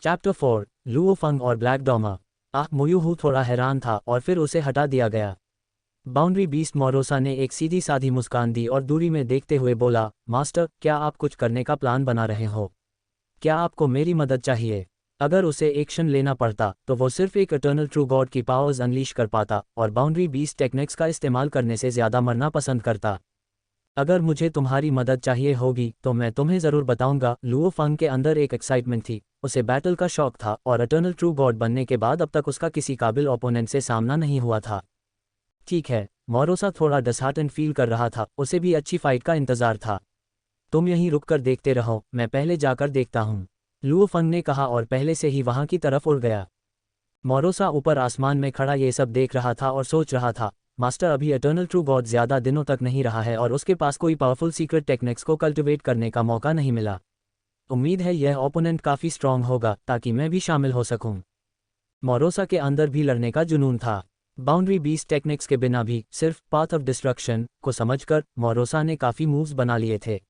Chapter 4 Luo फंग और black डॉमा। मुयूहू थोड़ा हैरान था और फिर उसे हटा दिया गया। बाउंड्री बीस्ट मोरोसा ने एक सीधी साधी मुस्कान दी और दूरी में देखते हुए बोला, मास्टर, क्या आप कुछ करने का प्लान बना रहे हो? क्या आपको मेरी मदद चाहिए? अगर उसे एक्शन लेना पड़ता तो वो सिर्फ एक इटर्नल ट्रू गॉड की पावर्स अनलीश कर पाता और बाउंड्री बीस्ट टेक्निक्स का इस्तेमाल करने से ज़्यादा मरना पसंद करता। अगर मुझे तुम्हारी मदद चाहिए होगी तो मैं तुम्हें ज़रूर बताऊंगा। लुओ फंग के अंदर एक एक्साइटमेंट थी, उसे बैटल का शौक था और इटर्नल ट्रू गॉड बनने के बाद अब तक उसका किसी काबिल ओपोनेंट से सामना नहीं हुआ था। ठीक है, मोरोसा थोड़ा डिसहार्टेंड फील कर रहा था, उसे भी अच्छी फाइट का इंतज़ार था। तुम यहीं रुककर देखते रहो, मैं पहले जाकर देखता हूँ, लुओ फंग ने कहा और पहले से ही वहाँ की तरफ उड़ गया। मोरोसा ऊपर आसमान में खड़ा ये सब देख रहा था और सोच रहा था, मास्टर अभी इटर्नल ट्रू गॉड ज़्यादा दिनों तक नहीं रहा है और उसके पास कोई पावरफुल सीक्रेट टेक्निक्स को कल्टिवेट करने का मौका नहीं मिला। उम्मीद है यह ओपोनेंट काफ़ी स्ट्रांग होगा ताकि मैं भी शामिल हो सकूं। मोरोसा के अंदर भी लड़ने का जुनून था। बाउंड्री बीस्ट टेक्निक्स के बिना भी सिर्फ पाथ ऑफ डिस्ट्रक्शन को समझकर मोरोसा ने काफ़ी मूव्स बना लिए थे।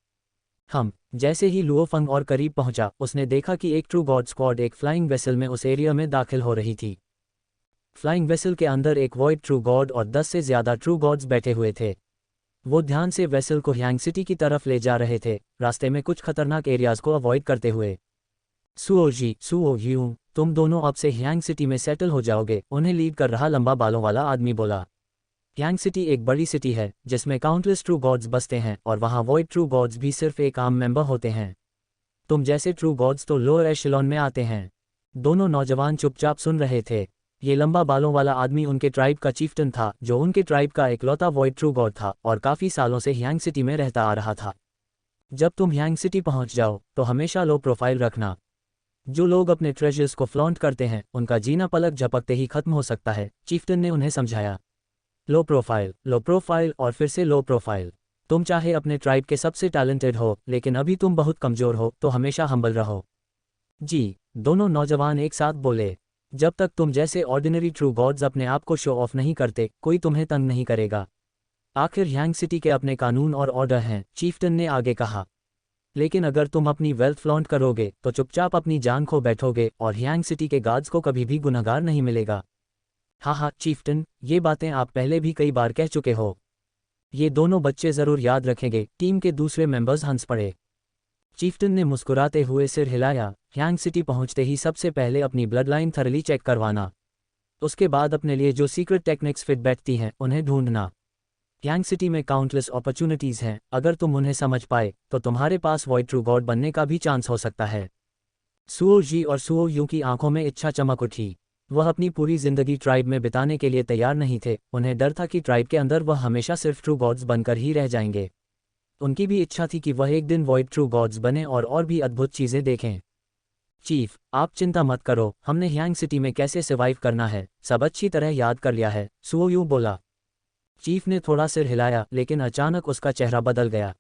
जैसे ही लुओ फंग और करीब पहुंचा, उसने देखा कि एक ट्रू गॉड स्क्वाड एक फ्लाइंग वेसल में उस एरिया में दाखिल हो रही थी। फ्लाइंग वेसल के अंदर एक वॉइड ट्रू गॉड और 10 से ज़्यादा ट्रू गॉड्स बैठे हुए थे। वो ध्यान से वेसल को ह्यांग सिटी की तरफ ले जा रहे थे, रास्ते में कुछ खतरनाक एरियाज को अवॉइड करते हुए। सुओ यूं, तुम दोनों अब से ह्यांग सिटी में सेटल हो जाओगे, उन्हें लीड कर रहा लंबा बालों वाला आदमी बोला। ह्यांग सिटी एक बड़ी सिटी है जिसमें काउंटलेस ट्रू गॉड्स बसते हैं और वहाँ वॉइड ट्रू गॉड्स भी सिर्फ एक आम मेंबर होते हैं। तुम जैसे ट्रू गॉड्स तो लोअर एशेलॉन में आते हैं। दोनों नौजवान चुपचाप सुन रहे थे। ये लंबा बालों वाला आदमी उनके ट्राइब का चीफ्टन था, जो उनके ट्राइब का इकलौता वॉइड ट्रू गॉड था और काफ़ी सालों से ह्यांग सिटी में रहता आ रहा था। जब तुम ह्यांग सिटी पहुंच जाओ तो हमेशा लो प्रोफाइल रखना। जो लोग अपने ट्रेजर्स को फ्लॉन्ट करते हैं उनका जीना पलक झपकते ही खत्म हो सकता है, चीफ्टन ने उन्हें समझाया। लो प्रोफाइल और फिर से लो प्रोफाइल। तुम चाहे अपने ट्राइब के सबसे टैलेंटेड हो, लेकिन अभी तुम बहुत कमज़ोर हो, तो हमेशा हम्बल रहो। जी, दोनों नौजवान एक साथ बोले। जब तक तुम जैसे ऑर्डिनरी ट्रू गॉड्स अपने आप को शो ऑफ नहीं करते, कोई तुम्हें तंग नहीं करेगा। आखिर ह्यांग सिटी के अपने कानून और ऑर्डर हैं, चीफ्टन ने आगे कहा। लेकिन अगर तुम अपनी वेल्थ फ्लॉन्ट करोगे तो चुपचाप अपनी जान खो बैठोगे और ह्यांग सिटी के गार्ड्स को कभी भी गुनहगार नहीं मिलेगा। हाँ चीफ्टन, ये बातें आप पहले भी कई बार कह चुके हो। ये दोनों बच्चे ज़रूर याद रखेंगे, टीम के दूसरे मेंबर्स हंस पड़े। चीफ्टन ने मुस्कुराते हुए सिर हिलाया। ह्यांग सिटी पहुंचते ही सबसे पहले अपनी ब्लड लाइन थरली चेक करवाना, उसके बाद अपने लिए जो सीक्रेट टेक्निक्स फिट बैठती हैं उन्हें ढूंढना। ह्यांग सिटी में काउंटलेस अपॉर्चुनिटीज़ हैं, अगर तुम उन्हें समझ पाए तो तुम्हारे पास वॉइड ट्रू गॉड बनने का भी चांस हो सकता है। सुओ जी और सुओ यूं की आंखों में इच्छा चमक उठी। वह अपनी पूरी जिंदगी ट्राइब में बिताने के लिए तैयार नहीं थे, उन्हें डर था कि ट्राइब के अंदर वह हमेशा सिर्फ ट्रू गॉड्स बनकर ही रह जाएंगे। उनकी भी इच्छा थी कि वह एक दिन वॉइड ट्रू गॉड्स बने और भी अद्भुत चीज़ें देखें। चीफ, आप चिंता मत करो, हमने ह्यांग सिटी में कैसे सर्वाइव करना है सब अच्छी तरह याद कर लिया है, सुओ यूं बोला। चीफ ने थोड़ा सिर हिलाया, लेकिन अचानक उसका चेहरा बदल गया।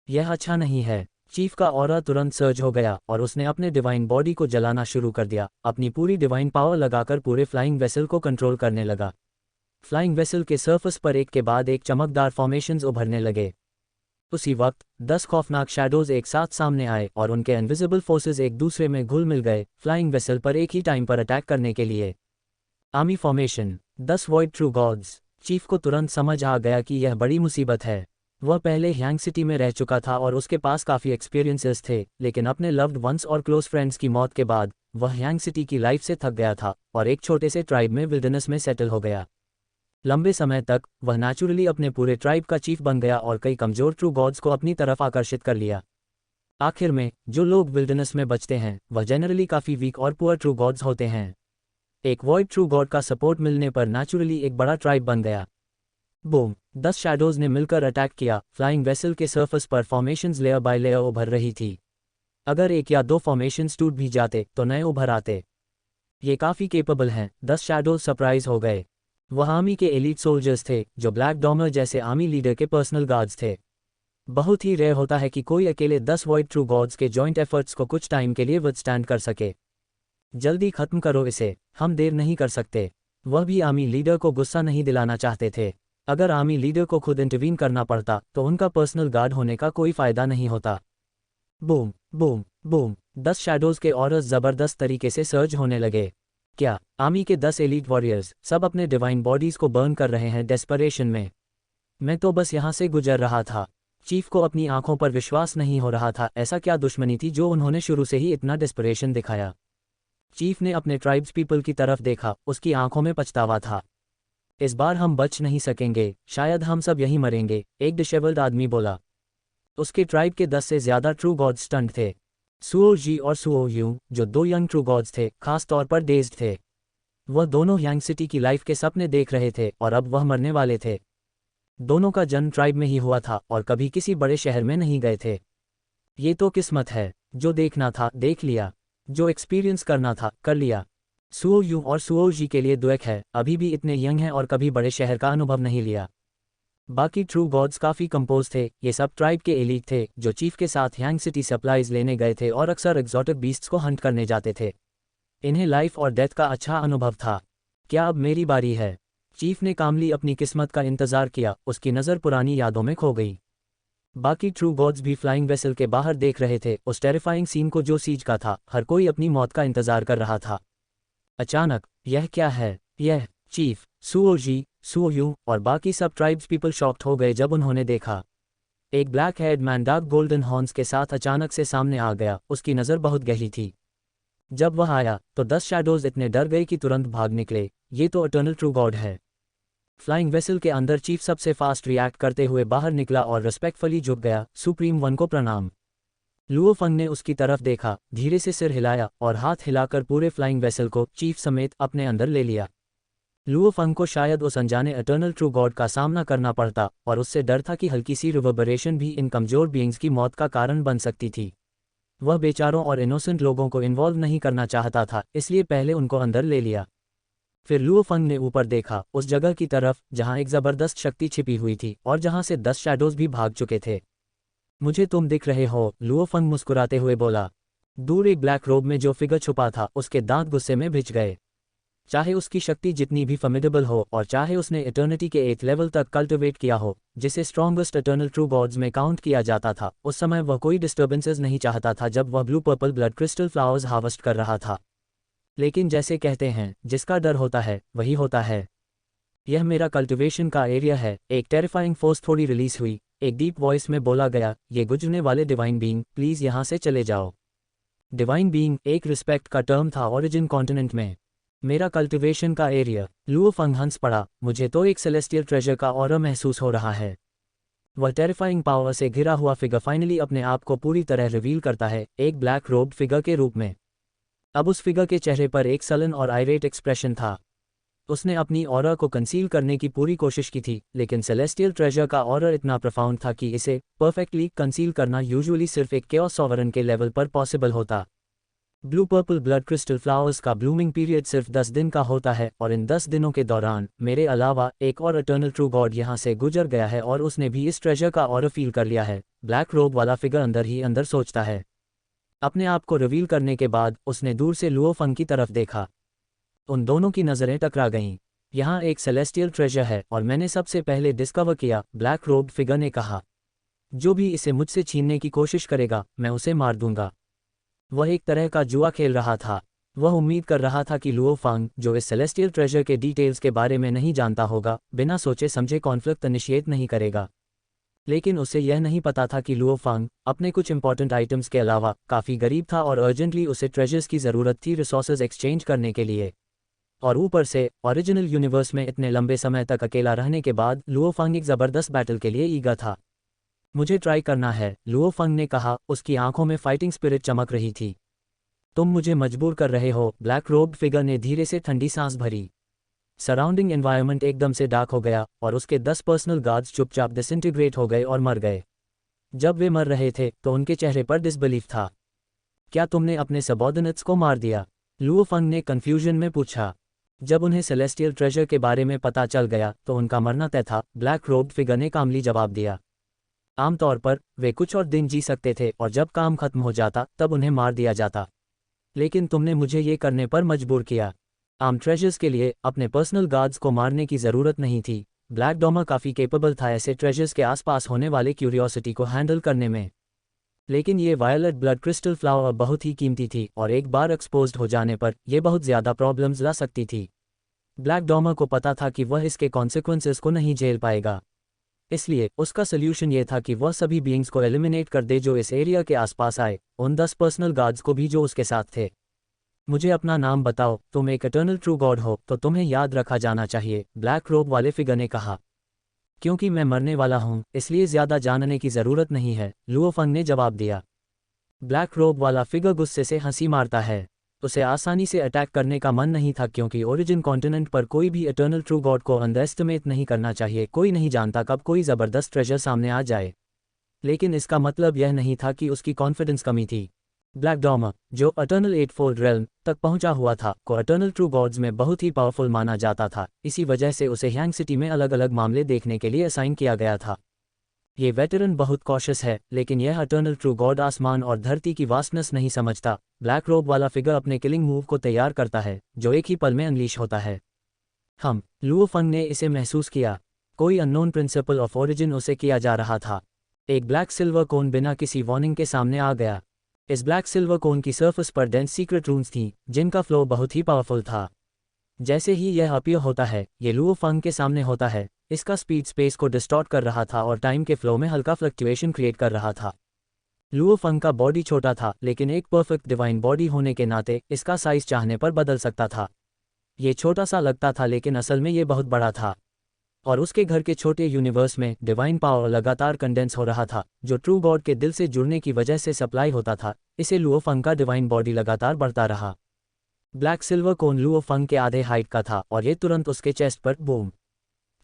यह अच्छा नहीं है। चीफ का ऑरा तुरंत सर्ज हो गया और उसने अपने डिवाइन बॉडी को जलाना शुरू कर दिया, अपनी पूरी डिवाइन पावर लगाकर पूरे फ्लाइंग वेसल को कंट्रोल करने लगा। फ्लाइंग वेसल के सर्फस पर एक के बाद एक चमकदार फॉर्मेशंस उभरने लगे। उसी वक्त 10 खौफनाक शैडोज एक साथ सामने आए और उनके इनविजिबल फोर्सेस एक दूसरे में घुल मिल गए, फ्लाइंग वेसल पर एक ही टाइम पर अटैक करने के लिए। Army formation, 10 void true gods. Chief को तुरंत समझ आ गया कि यह बड़ी मुसीबत है। वह पहले ह्यांग सिटी में रह चुका था और उसके पास काफ़ी एक्सपीरियंसेस थे, लेकिन अपने लव्ड वंस और क्लोज फ्रेंड्स की मौत के बाद वह ह्यांग सिटी की लाइफ से थक गया था और एक छोटे से ट्राइब में विल्डरनेस में सेटल हो गया। लंबे समय तक वह नेचुरली अपने पूरे ट्राइब का चीफ बन गया और कई कमज़ोर ट्रू गॉड्स को अपनी तरफ आकर्षित कर लिया। आखिर में जो लोग विल्डरनेस में बचते हैं वह जनरली काफ़ी वीक और पुअर ट्रू गॉड्स होते हैं। एक वॉइड ट्रू गॉड का सपोर्ट मिलने पर नेचुरली एक बड़ा ट्राइब बन गया। बूम, 10 शैडोज ने मिलकर अटैक किया। फ्लाइंग वेसल के सर्फस पर फॉर्मेशंस लेयर बाय लेयर उभर रही थी। अगर एक या दो फॉर्मेशंस टूट भी जाते तो नए उभर आते। ये काफ़ी केपेबल हैं। 10 शैडोज सरप्राइज हो गए। वह आर्मी के एलीट सोल्जर्स थे जो ब्लैक डॉमर जैसे आर्मी लीडर के पर्सनल गार्ड्स थे। बहुत ही रेयर होता है कि कोई अकेले 10 वॉइड ट्रू गॉड्स के जॉइंट एफर्ट्स को कुछ टाइम के लिए विथस्टैंड कर सके। जल्दी खत्म करो इसे, हम देर नहीं कर सकते। वह भी आर्मी लीडर को गुस्सा नहीं दिलाना चाहते थे। अगर आर्मी लीडर को खुद इंटरवीन करना पड़ता तो उनका पर्सनल गार्ड होने का कोई फ़ायदा नहीं होता। बूम बूम बूम, 10 शैडोज के ऑरस जबरदस्त तरीके से सर्ज होने लगे। क्या आर्मी के 10 एलीट वॉरियर्स सब अपने डिवाइन बॉडीज को बर्न कर रहे हैं डेस्परेशन में? मैं तो बस यहाँ से गुजर रहा था। चीफ को अपनी आंखों पर विश्वास नहीं हो रहा था, ऐसा क्या दुश्मनी थी जो उन्होंने शुरू से ही इतना डेस्परेशन दिखाया। चीफ ने अपने ट्राइब्स पीपल की तरफ देखा, उसकी आंखों में पछतावा था। इस बार हम बच नहीं सकेंगे, शायद हम सब यहीं मरेंगे, एक डिशेवल्ड आदमी बोला। उसके ट्राइब के 10 से ज्यादा ट्रू गॉड्स स्टंट थे। सुओ जी और सुओ यू, जो 2 यंग ट्रू गॉड्स थे, खास तौर पर डेज्ड थे। वह दोनों यांग सिटी की लाइफ के सपने देख रहे थे और अब वह मरने वाले थे। दोनों का जन्म ट्राइब में ही हुआ था और कभी किसी बड़े शहर में नहीं गए थे। ये तो किस्मत है, जो देखना था देख लिया, जो एक्सपीरियंस करना था कर लिया। सुओ यू और सुओ जी के लिए दुख है, अभी भी इतने यंग हैं और कभी बड़े शहर का अनुभव नहीं लिया। बाकी ट्रू गॉड्स काफ़ी कंपोज थे, ये सब ट्राइब के एलीट थे जो चीफ के साथ यांग सिटी सप्लाईज लेने गए थे और अक्सर एक्सोटिक बीस्ट्स को हंट करने जाते थे। इन्हें लाइफ और डेथ का अच्छा अनुभव था। क्या अब मेरी बारी है? चीफ ने कामली अपनी किस्मत का इंतजार किया, उसकी नज़र पुरानी यादों में खो गई। बाकी ट्रू गॉड्स भी फ्लाइंग वेसल के बाहर देख रहे थे उस टेरिफाइंग सीन को जो सीज का था। हर कोई अपनी मौत का इंतजार कर रहा था। अचानक, यह क्या है? यह चीफ, सुओ जी, सुओ यू और बाकी सब ट्राइब्स पीपल शॉक्ड हो गए जब उन्होंने देखा। एक black head man dark golden horns के साथ अचानक से सामने आ गया, उसकी नज़र बहुत गहरी थी। जब वह आया तो 10 शैडोज इतने डर गए कि तुरंत भाग निकले। ये तो इटर्नल ट्रू गॉड है। फ्लाइंग वेसल के अंदर चीफ सबसे फास्ट रिएक्ट करते हुए बाहर निकला और रिस्पेक्टफुली झुक गया, सुप्रीम वन को प्रणाम। लुओ फंग ने उसकी तरफ देखा, धीरे से सिर हिलाया और हाथ हिलाकर पूरे फ्लाइंग वेसल को चीफ समेत अपने अंदर ले लिया। लुओ फंग को शायद उस अनजाने इटर्नल ट्रू गॉड का सामना करना पड़ता और उससे डर था कि हल्की सी रिवर्बरेशन भी इन कमजोर बीइंग्स की मौत का कारण बन सकती थी। वह बेचारों और इनोसेंट लोगों को इन्वॉल्व नहीं करना चाहता था, इसलिए पहले उनको अंदर ले लिया। फिर लुओ फंग ने ऊपर देखा, उस जगह की तरफ जहां एक जबरदस्त शक्ति छिपी हुई थी और जहां से 10 शैडोज भी भाग चुके थे। मुझे तुम दिख रहे हो, लुओ फंग मुस्कुराते हुए बोला। दूर एक ब्लैक रोब में जो फिगर छुपा था, उसके दांत गुस्से में भिज गए। चाहे उसकी शक्ति जितनी भी फॉर्मिडेबल हो और चाहे उसने इटर्निटी के 8th लेवल तक कल्टिवेट किया हो, जिसे स्ट्रॉन्गेस्ट इटर्नल ट्रू गॉड्स में काउंट किया जाता था, उस समय वह कोई डिस्टर्बेंसेस नहीं चाहता था जब वह blue purple blood crystal flowers harvest कर रहा था। लेकिन जैसे कहते हैं, जिसका डर होता है वही होता है। यह मेरा कल्टिवेशन का एरिया है। एक टेरिफाइंग फोर्स थोड़ी रिलीज हुई, एक डीप वॉइस में बोला गया, ये गुजरने वाले डिवाइन बीइंग, प्लीज यहाँ से चले जाओ। डिवाइन बीइंग एक रिस्पेक्ट का टर्म था ओरिजिन कॉन्टिनेंट में। मेरा कल्टिवेशन का एरिया। लुओ फंग हंस पड़ा, मुझे तो एक सेलेस्टियल ट्रेजर का ऑरा महसूस हो रहा है। वह टेरिफाइंग पावर से घिरा हुआ फिगर फाइनली अपने आप को पूरी तरह रिवील करता है, एक ब्लैक रोब फिगर के रूप में। अब उस फिगर के चेहरे पर एक सलन और आयरेट एक्सप्रेशन था। उसने अपनी ऑरा को कंसील करने की पूरी कोशिश की थी, लेकिन सेलेस्टियल ट्रेजर का ऑरा इतना प्रोफाउंड था कि इसे परफेक्टली कंसील करना यूजुअली सिर्फ एक केओस सॉवरन के लेवल पर पॉसिबल होता। Blue purple blood crystal flowers का ब्लूमिंग पीरियड सिर्फ 10 दिन का होता है और इन 10 दिनों के दौरान मेरे अलावा एक और इटर्नल ट्रू गॉड यहाँ से गुजर गया है और उसने भी इस ट्रेजर का ऑरा फील कर लिया है। ब्लैक रोब वाला फिगर अंदर ही अंदर सोचता है। अपने आप को रिवील करने के बाद उसने दूर से लुओ फंग की तरफ देखा। उन दोनों की नज़रें टकरा गईं। यहाँ एक सेलेस्टियल ट्रेजर है और मैंने सबसे पहले डिस्कवर किया, ब्लैक रोब फिगर ने कहा। जो भी इसे मुझसे छीनने की कोशिश करेगा, मैं उसे मार दूंगा। वह एक तरह का जुआ खेल रहा था। वह उम्मीद कर रहा था कि लुओ फंग, जो इस सेलेस्टियल ट्रेजर के डिटेल्स के बारे में नहीं जानता होगा, बिना सोचे समझे कॉन्फ्लिक्ट इनिशिएट नहीं करेगा। लेकिन उसे यह नहीं पता था कि लुओ फंग अपने कुछ इंपॉर्टेंट आइटम्स के अलावा काफ़ी गरीब था और अर्जेंटली उसे ट्रेजर्स की ज़रूरत थी रिसोर्सेज एक्सचेंज करने के लिए। और ऊपर से ओरिजिनल यूनिवर्स में इतने लंबे समय तक अकेला रहने के बाद लुओ फंग एक ज़बरदस्त बैटल के लिए ईगा था। मुझे ट्राई करना है, लुओ फंग ने कहा, उसकी आंखों में फाइटिंग स्पिरिट चमक रही थी। तुम मुझे मजबूर कर रहे हो, ब्लैक रोब फिगर ने धीरे से ठंडी सांस भरी। सराउंडिंग एनवायरनमेंट एकदम से डार्क हो गया और उसके 10 पर्सनल गार्ड्स चुपचाप डिसइंटीग्रेट हो गए और मर गए। जब वे मर रहे थे तो उनके चेहरे पर डिसबिलीफ था। क्या तुमने अपने सबऑर्डिनेट्स को मार दिया? लुओ फंग ने कंफ्यूजन में पूछा। जब उन्हें सेलेस्टियल ट्रेजर के बारे में पता चल गया तो उनका मरना तय था, ब्लैक रोब फिगर ने कामली जवाब दिया। आमतौर पर वे कुछ और दिन जी सकते थे और जब काम खत्म हो जाता तब उन्हें मार दिया जाता। लेकिन तुमने मुझे ये करने पर मजबूर किया। आम ट्रेजर्स के लिए अपने पर्सनल गार्ड्स को मारने की ज़रूरत नहीं थी। ब्लैक डॉमा काफ़ी केपेबल था ऐसे ट्रेजर्स के आसपास होने वाले क्यूरियोसिटी को हैंडल करने में। लेकिन ये वायलेट ब्लड क्रिस्टल फ्लावर बहुत ही कीमती थी और एक बार एक्सपोज्ड हो जाने पर यह बहुत ज़्यादा प्रॉब्लम्स ला सकती थी। ब्लैक डॉमा को पता था कि वह इसके कॉन्सिक्वेंसेस को नहीं झेल पाएगा, इसलिए उसका सल्यूशन ये था कि वह सभी बीइंग्स को एलिमिनेट कर दे जो इस एरिया के आसपास आए, उन 10 पर्सनल गार्ड्स को भी जो उसके साथ थे। मुझे अपना नाम बताओ, तुम एक इटर्नल ट्रू गॉड हो तो तुम्हें याद रखा जाना चाहिए, ब्लैक रोब वाले फिगर ने कहा। क्योंकि मैं मरने वाला हूं इसलिए ज़्यादा जानने की ज़रूरत नहीं है, लुओ फंग ने जवाब दिया। ब्लैक रोब वाला फिगर गुस्से से हंसी मारता है। उसे आसानी से अटैक करने का मन नहीं था क्योंकि ओरिजिन कॉन्टिनेंट पर कोई भी इटर्नल ट्रू गॉड को अंडरएस्टिमेट नहीं करना चाहिए। कोई नहीं जानता कब कोई ज़बरदस्त ट्रेजर सामने आ जाए। लेकिन इसका मतलब यह नहीं था कि उसकी कॉन्फिडेंस कमी थी। ब्लैक डॉमा, जो इटर्नल एटफोल्ड रेल्म तक पहुंचा हुआ था, को इटर्नल ट्रू गॉड्स में बहुत ही पावरफुल माना जाता था। इसी वजह से उसे हैंग सिटी में अलग अलग मामले देखने के लिए असाइन किया गया था। ये वेटरन बहुत कॉशियस है, लेकिन यह इटर्नल ट्रू गॉड आसमान और धरती की वास्टनेस नहीं समझता। ब्लैक रोब वाला फिगर अपने किलिंग मूव को तैयार करता है जो एक ही पल में अनलीश होता है। लुओ फंग ने इसे महसूस किया। कोई अननोन प्रिंसिपल ऑफ ओरिजिन उसे किया जा रहा था। एक ब्लैक सिल्वर कोन बिना किसी वार्निंग के सामने आ गया। इस ब्लैक सिल्वर कोन की सरफेस पर डेंस सीक्रेट रून्स थीं जिनका फ्लो बहुत ही पावरफुल था। जैसे ही यह अपीयर होता है, ये लुओ फंग के सामने होता है। इसका स्पीड स्पेस को डिस्टॉर्ट कर रहा था और टाइम के फ्लो में हल्का फ्लक्चुएशन क्रिएट कर रहा था। लुओ फंग का बॉडी छोटा था, लेकिन एक परफेक्ट डिवाइन बॉडी होने के नाते इसका साइज चाहने पर बदल सकता था। ये छोटा सा लगता था लेकिन असल में ये बहुत बड़ा था। और उसके घर के छोटे यूनिवर्स में डिवाइन पावर लगातार कंडेंस हो रहा था जो ट्रू गॉड के दिल से जुड़ने की वजह से सप्लाई होता था। इसे लुओ फंग का डिवाइन बॉडी लगातार बढ़ता रहा। ब्लैक सिल्वर कोन लुओ फंग के आधे हाइट का था और ये तुरंत उसके चेस्ट पर बूम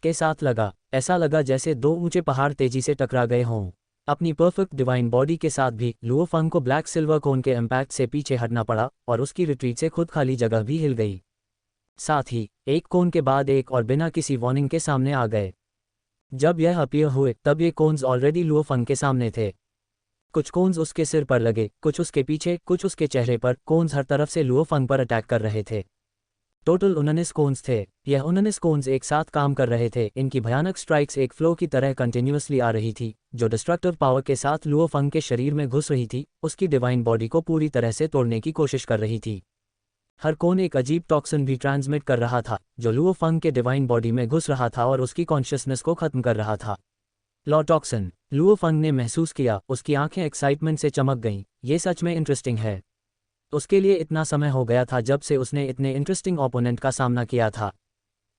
के साथ लगा। ऐसा लगा जैसे दो ऊंचे पहाड़ तेजी से टकरा गए हों। अपनी परफेक्ट डिवाइन बॉडी के साथ भी लुओ फंग को ब्लैक सिल्वर कोन के इम्पैक्ट से पीछे हटना पड़ा और उसकी रिट्रीट से खुद खाली जगह भी हिल गई। साथ ही एक कोन के बाद एक और बिना किसी वार्निंग के सामने आ गए। जब यह अपीयर हुए तब ये कोन्स ऑलरेडी लुओ फंग के सामने थे। कुछ कोन्स उसके सिर पर लगे, कुछ उसके पीछे, कुछ उसके चेहरे पर। कोन्स हर तरफ से लुओ फंग पर अटैक कर रहे थे। टोटल 19 कोन्स थे। यह 19 कोन्स एक साथ काम कर रहे थे। इनकी भयानक स्ट्राइक्स एक फ्लो की तरह कंटिन्यूअसली आ रही थी जो डिस्ट्रक्टिव पावर के साथ लुओ फंग के शरीर में घुस रही थी, उसकी डिवाइन बॉडी को पूरी तरह से तोड़ने की कोशिश कर रही थी। हर कोन एक अजीब टॉक्सिन भी ट्रांसमिट कर रहा था जो लुओ फंग के डिवाइन बॉडी में घुस रहा था और उसकी कॉन्शियसनेस को खत्म कर रहा था। लॉ टॉक्सिन, लुओ फंग ने महसूस किया। उसकी आंखें एक्साइटमेंट से चमक गईं। ये सच में इंटरेस्टिंग है। उसके लिए इतना समय हो गया था जब से उसने इतने इंटरेस्टिंग ओपोनेंट का सामना किया था।